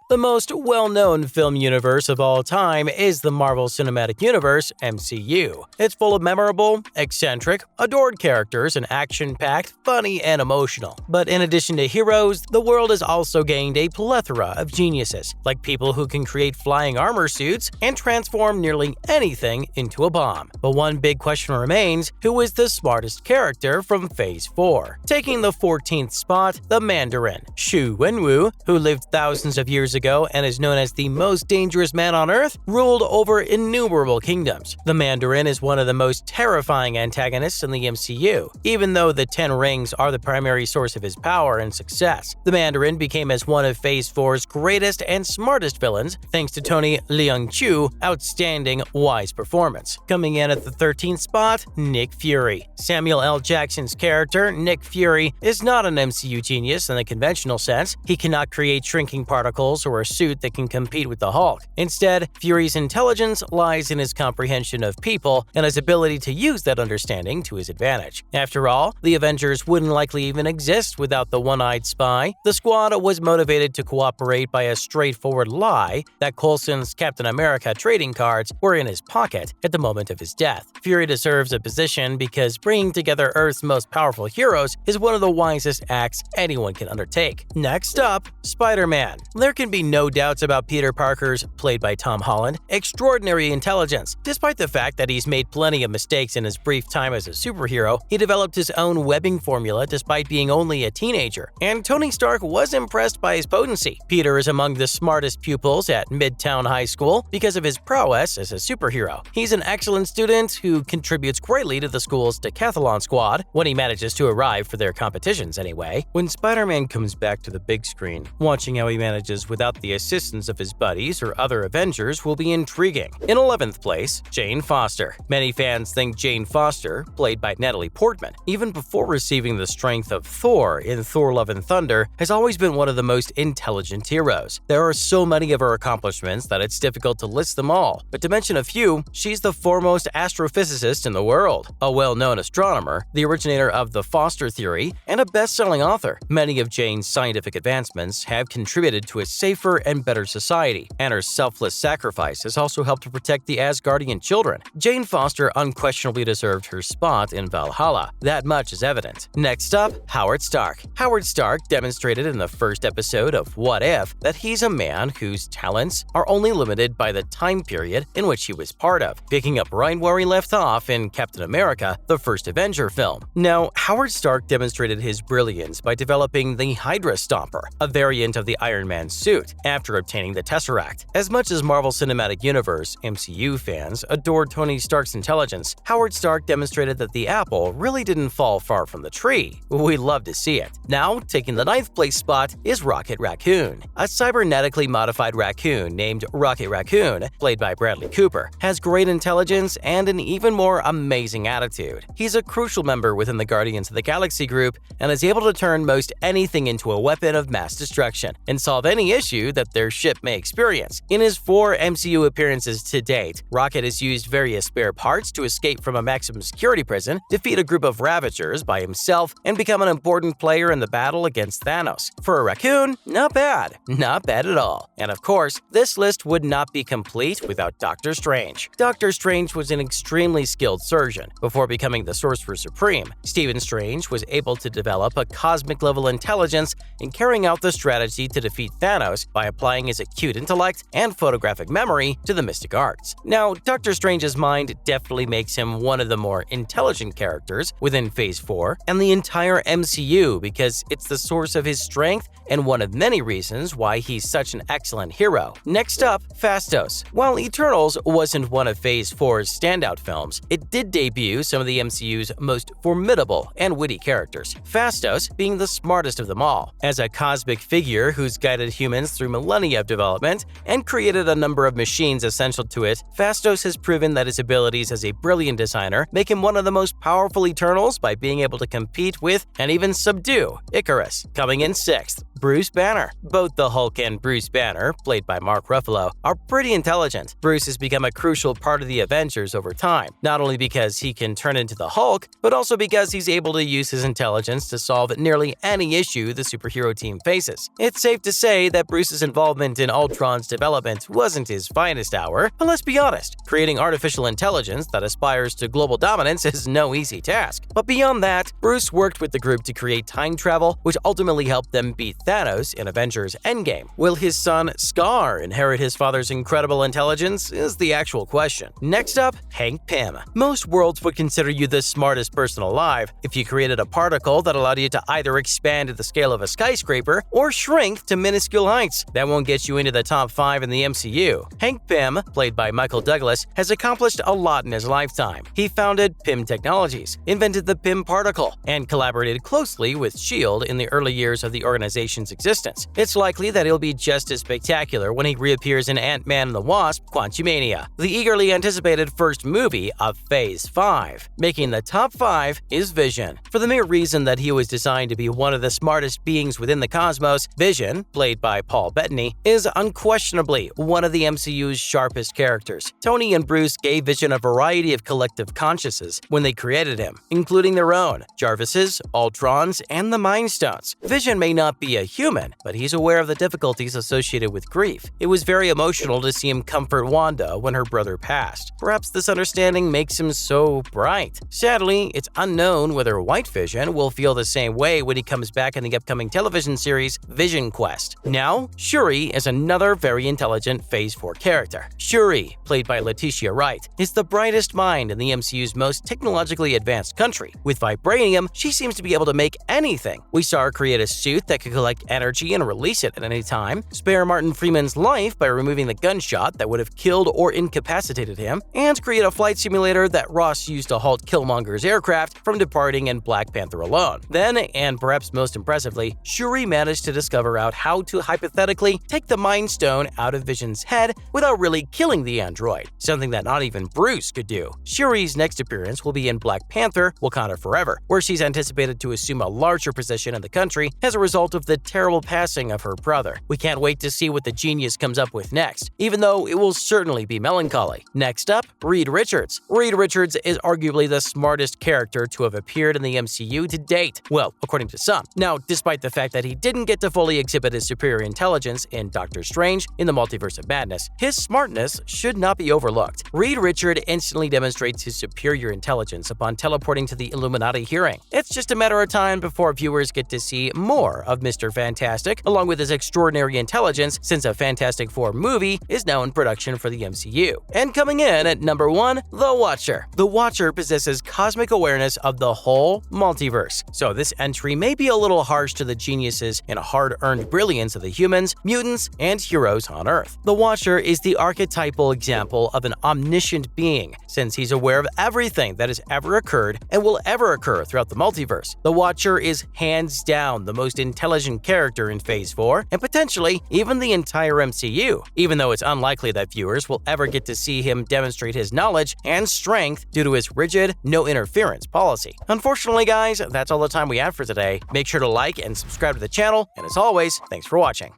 The most well-known film universe of all time is the Marvel Cinematic Universe, MCU. It's full of memorable, eccentric, adored characters and action-packed, funny, and emotional. But in addition to heroes, the world has also gained a plethora of geniuses, like people who can create flying armor suits and transform nearly anything into a bomb. But one big question remains: who is the smartest character from Phase 4? Taking the 14th spot, the Mandarin, Xu Wenwu, who lived thousands of years ago and is known as the most dangerous man on Earth, ruled over innumerable kingdoms. The Mandarin is one of the most terrifying antagonists in the MCU. Even though the 10 rings are the primary source of his power and success, the Mandarin became as one of Phase 4's greatest and smartest villains thanks to Tony Leung's outstanding wise performance. Coming in at the 13th spot, Nick Fury. Samuel L. Jackson's character, Nick Fury, is not an MCU genius in the conventional sense. He cannot create shrinking particles or a suit that can compete with the Hulk. Instead, Fury's intelligence lies in his comprehension of people and his ability to use that understanding to his advantage. After all, the Avengers wouldn't likely even exist without the one-eyed spy. The squad was motivated to cooperate by a straightforward lie that Coulson's Captain America trading cards were in his pocket at the moment of his death. Fury deserves a position because bringing together Earth's most powerful heroes is one of the wisest acts anyone can undertake. Next up, Spider-Man. There can be no doubts about Peter Parker's, played by Tom Holland, extraordinary intelligence. Despite the fact that he's made plenty of mistakes in his brief time as a superhero, he developed his own webbing formula despite being only a teenager, and Tony Stark was impressed by his potency. Peter is among the smartest pupils at Midtown High School because of his prowess as a superhero. He's an excellent student who contributes greatly to the school's decathlon squad, when he manages to arrive for their competitions anyway. When Spider-Man comes back to the big screen, watching how he manages without the assistance of his buddies or other Avengers will be intriguing. In 11th place, Jane Foster. Many fans think Jane Foster, played by Natalie Portman, even before receiving the strength of Thor in Thor: Love and Thunder, has always been one of the most intelligent heroes. There are so many of her accomplishments that it's difficult to list them all, but to mention a few, she's the foremost astrophysicist in the world, a well-known astronomer, the originator of the Foster theory, and a best-selling author. Many of Jane's scientific advancements have contributed to a safer and better society, and her selfless sacrifice has also helped to protect the Asgardian children. Jane Foster unquestionably deserved her spot in Valhalla. That much is evident. Next up, Howard Stark. Howard Stark demonstrated in the first episode of What If that he's a man whose talents are only limited by the time period in which he was part of, picking up right where he left off in Captain America, the first Avenger film. Now, Howard Stark demonstrated his brilliance by developing the Hydra Stomper, a variant of the Iron Man suit, after obtaining the Tesseract. As much as Marvel Cinematic Universe (MCU) fans adored Tony Stark's intelligence, Howard Stark demonstrated that the apple really didn't fall far from the tree. We love to see it. Now, taking the 9th place spot is Rocket Raccoon. A cybernetically modified raccoon named Rocket Raccoon, played by Bradley Cooper, has great intelligence and an even more amazing attitude. He's a crucial member within the Guardians of the Galaxy group and is able to turn most anything into a weapon of mass destruction and solve any issue that their ship may experience. In his 4 MCU appearances to date, Rocket has used various spare parts to escape from a maximum security prison, defeat a group of Ravagers by himself, and become an important player in the battle against Thanos. For a raccoon, not bad. Not bad at all. And of course, this list would not be complete without Doctor Strange. Doctor Strange was an extremely skilled surgeon. Before becoming the Sorcerer Supreme, Stephen Strange was able to develop a cosmic-level intelligence in carrying out the strategy to defeat Thanos by applying his acute intellect and photographic memory to the mystic arts. Now, Doctor Strange's mind definitely makes him one of the more intelligent characters within Phase 4 and the entire MCU because it's the source of his strength and one of many reasons why he's such an excellent hero. Next up, Phastos. While Eternals wasn't one of Phase 4's standout films, it did debut some of the MCU's most formidable and witty characters, Phastos being the smartest of them all. As a cosmic figure who's guided humans through millennia of development and created a number of machines essential to it, Phastos has proven that his abilities as a brilliant designer make him one of the most powerful Eternals by being able to compete with and even subdue Icarus. Coming in 6th, Bruce Banner. Both the Hulk and Bruce Banner, played by Mark Ruffalo, are pretty intelligent. Bruce has become a crucial part of the Avengers over time, not only because he can turn into the Hulk, but also because he's able to use his intelligence to solve nearly any issue the superhero team faces. It's safe to say that Bruce's involvement in Ultron's development wasn't his finest hour, but let's be honest, creating artificial intelligence that aspires to global dominance is no easy task. But beyond that, Bruce worked with the group to create time travel, which ultimately helped them beat Thanos in Avengers Endgame. Will his son, Scar, inherit his father's incredible intelligence is the actual question. Next up, Hank Pym. Most worlds would consider you the smartest person alive if you created a particle that allowed you to either expand at the scale of a skyscraper or shrink to minuscule heights. That won't get you into the top 5 in the MCU. Hank Pym, played by Michael Douglas, has accomplished a lot in his lifetime. He founded Pym Technologies, invented the Pym particle, and collaborated closely with S.H.I.E.L.D. in the early years of the organization's existence. It's likely that he'll be just as spectacular when he reappears in Ant-Man and the Wasp: Quantumania, the eagerly anticipated first movie of Phase 5. Making the top 5 is Vision. For the mere reason that he was designed to be one of the smartest beings within the cosmos, Vision, played by Paul Bettany, is unquestionably one of the MCU's sharpest characters. Tony and Bruce gave Vision a variety of collective consciousnesses when they created him, including their own, Jarvis's, Ultron's, and the Mind Stones. Vision may not be a human, but he's aware of the difficulties associated with grief. It was very emotional to see him comfort Wanda when her brother passed. Perhaps this understanding makes him so bright. Sadly, it's unknown whether White Vision will feel the same way when he comes back in the upcoming television series Vision Quest. Now, Shuri is another very intelligent Phase 4 character. Shuri, played by Letitia Wright, is the brightest mind in the MCU's most technologically advanced country. With vibranium, she seems to be able to make anything. We saw her create a suit that could collect energy and release it at any time, spare Martin Freeman's life by removing the gunshot that would have killed or incapacitated him, and create a flight simulator that Ross used to halt Killmonger's aircraft from departing in Black Panther alone. Then, and perhaps most impressively, Shuri managed to discover out how to hypothetically take the Mind Stone out of Vision's head without really killing the android, something that not even Bruce could do. Shuri's next appearance will be in Black Panther: Wakanda Forever, where she's anticipated to assume a larger position in the country as a result of the terrible passing of her brother. We can't wait to see what the genius comes up with next, even though it will certainly be melancholy. Next up, Reed Richards. Reed Richards is arguably the smartest character to have appeared in the MCU to date. Well, according to some. Now, despite the fact that he didn't get to fully exhibit his superior intelligence in Doctor Strange in the Multiverse of Madness, his smartness should not be overlooked. Reed Richards instantly demonstrates his superior intelligence upon teleporting to the Illuminati hearing. It's just a matter of time before viewers get to see more of Mr. Fantastic, along with his extraordinary intelligence, since a Fantastic Four movie is now in production for the MCU. And coming in at number 1, The Watcher. The Watcher possesses cosmic awareness of the whole multiverse, so this entry may be a little harsh to the geniuses and hard-earned brilliance of the humans, mutants, and heroes on Earth. The Watcher is the archetypal example of an omniscient being, since he's aware of everything that has ever occurred and will ever occur throughout the multiverse. The Watcher is hands down the most intelligent character in Phase 4, and potentially even the entire MCU, even though it's unlikely that viewers will ever get to see him demonstrate his knowledge and strength due to his rigid, no-interference policy. Unfortunately, guys, that's all the time we have for today. Make sure to like and subscribe to the channel, and as always, thanks for watching.